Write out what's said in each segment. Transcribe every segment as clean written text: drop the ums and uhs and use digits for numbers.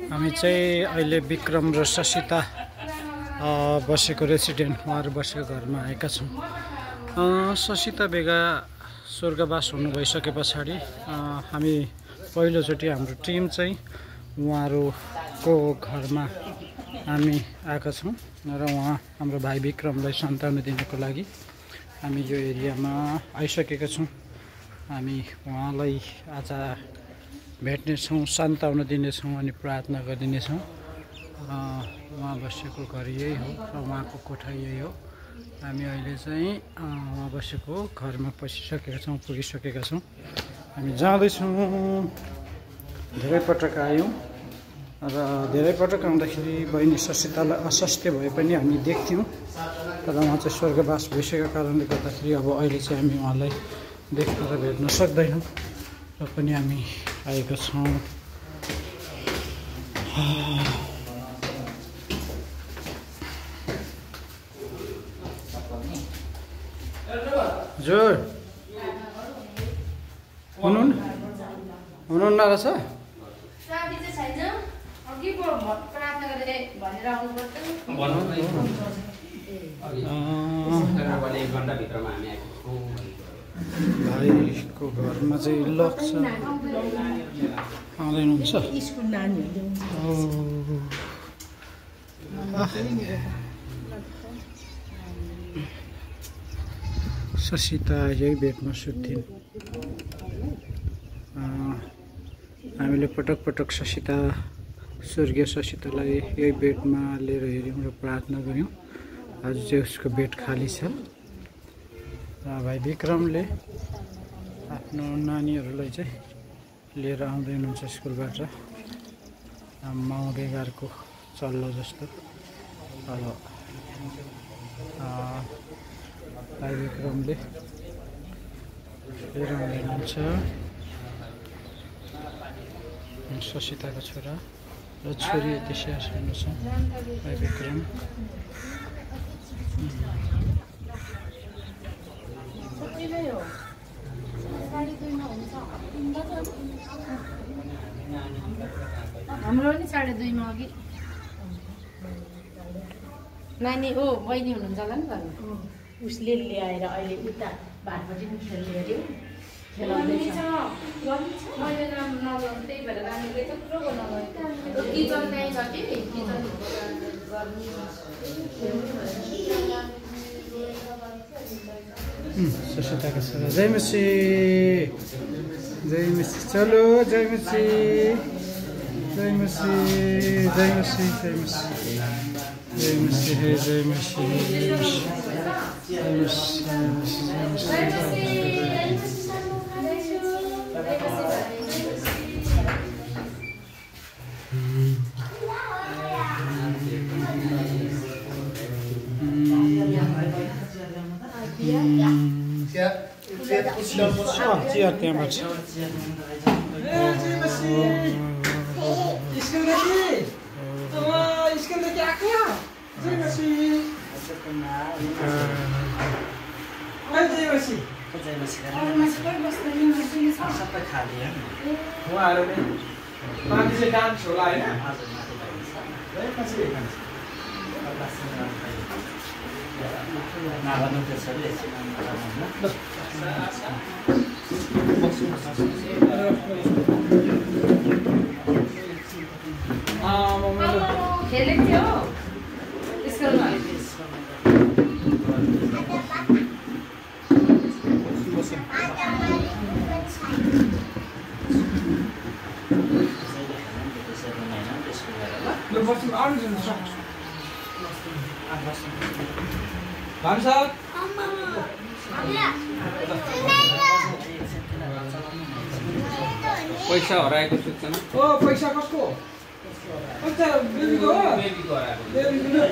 हामी चाहिँ अहिले विक्रम र ससिता बसेको रेसिडेन्ट उहाँहरू बसेको घरमा आएका छौँ। ससिता बेगा स्वर्गवास हुनु भइसके पछाडि हामी पहिलोचोटि हाम्रो टिम चाहिँ उहाँहरूको घरमा हामी आएका छौँ र उहाँ हाम्रो भाइ विक्रमलाई सन्ताउन दिनको लागि हामी यो एरियामा आइसकेका छौँ। हामी उहाँलाई आज भेट्नेछौँ, सन्ताउन दिनेछौँ अनि प्रार्थना गरिदिनेछौँ। उहाँ बसेको घर यही हो र उहाँको कोठा यही हो। हामी अहिले चाहिँ उहाँ बसेको घरमा पसिसकेका छौँ, पुगिसकेका छौँ। हामी जाँदैछौँ। धेरै पटक आयौँ र धेरै पटक आउँदाखेरि बहिनी ससितालाई अस्वास्थ्य भए पनि हामी देख्थ्यौँ, तर उहाँ चाहिँ स्वर्गवास भइसकेको कारणले गर्दाखेरि अब अहिले चाहिँ हामी उहाँलाई देख्न र भेट्न सक्दैनौँ र पनि हामी आएका छौँ। हजुर हुनुहुन्न रहेछ? भाइको घरमा चाहिँ लक छ, आउँदैन हुन्छ। ससिता यही बेडमा सुत्थिन्। हामीले पटक पटक ससिता स्वर्गीय ससितालाई यही बेडमा लिएर हेऱ्यौँ र प्रार्थना गऱ्यौँ। आज चाहिँ उसको बेड खाली छ। भाइ विक्रमले आफ्नो नानीहरूलाई चाहिँ लिएर आउँदै हुनुहुन्छ स्कुलबाट। माउ बेगारको चल्लो जस्तो अब भाइ विक्रमले लिएर आउँदै हुनुहुन्छ। ससिताको छोरा र छोरी त्यसै आउनुहुन्छ भाइ विक्रम। हाम्रो पनि 2:30 मा अघि नानी हो बहिनी हुनुहुन्छ होला नि घरमा। उसले ल्याएर अहिले उता भाटपट्टि निस्केर ल्यायो खेलाउँदैछ। त्यही भएर नानीले थुप्रो बनाउनु किचन त्यहीँ छ कि किचन ससिताको छोरा जय मसी, जय मसी, चलो जय मसी, जय मसी, जय मसी, जय मसी, जय मसी, हे जय मसी, जय मसी, जय मसी, जय मसी। चियर त्यहाँबाट सबै खाली उहाँहरू माथि चाहिँ डान्स होला होइन। खेलेको थियो स्कुलमा। पैसा हराएको सूचना। ओ पैसा कसको? अच्छा बेबीको हो? बेबीको हराएको। बेबीको।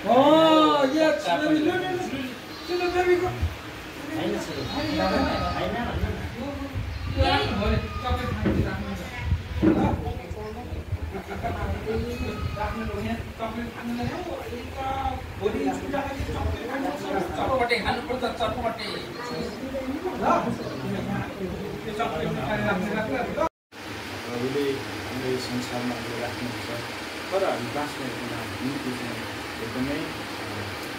ओ यस बेबी चलो बेबीको। हैन छैन। चटपटे खानुपर्छ चटपटे। प्रभुले हाम्रो संसारमा हामीले राख्नुहुन्छ तर हामी बाँच्नेहरूको निम्ति चाहिँ एकदमै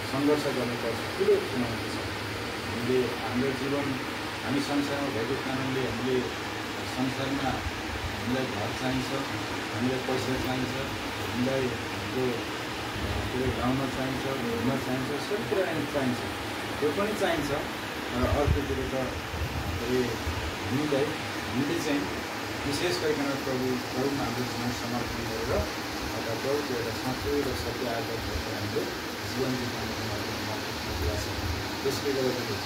सङ्घर्ष गर्नुपर्छ ठुलो चुनौती छ हामीले हाम्रो जीवन हामी संसारमा भएको कारणले हामीले संसारमा हामीलाई घर चाहिन्छ हामीलाई पैसा चाहिन्छ हामीलाई जो गाउन चाहिन्छ घुम्न चाहिन्छ सबै कुरा चाहिन्छ त्यो पनि चाहिन्छ र अर्को कुरो त हामीले चाहिँ विशेष गरिकन प्रभुमा हाम्रो जीवन समर्पण गरेर अथवा प्रभुको एउटा साँचो र सत्य आदर्श हामीले जीवन बिताउनुको लागि मौका छ त्यसले गर्दाखेरि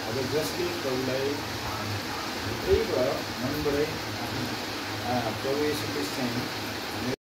अब जसले प्रभुलाई भित्रैबाट मनबाटै प्रभु येशू ख्रीष्ट चाहिँ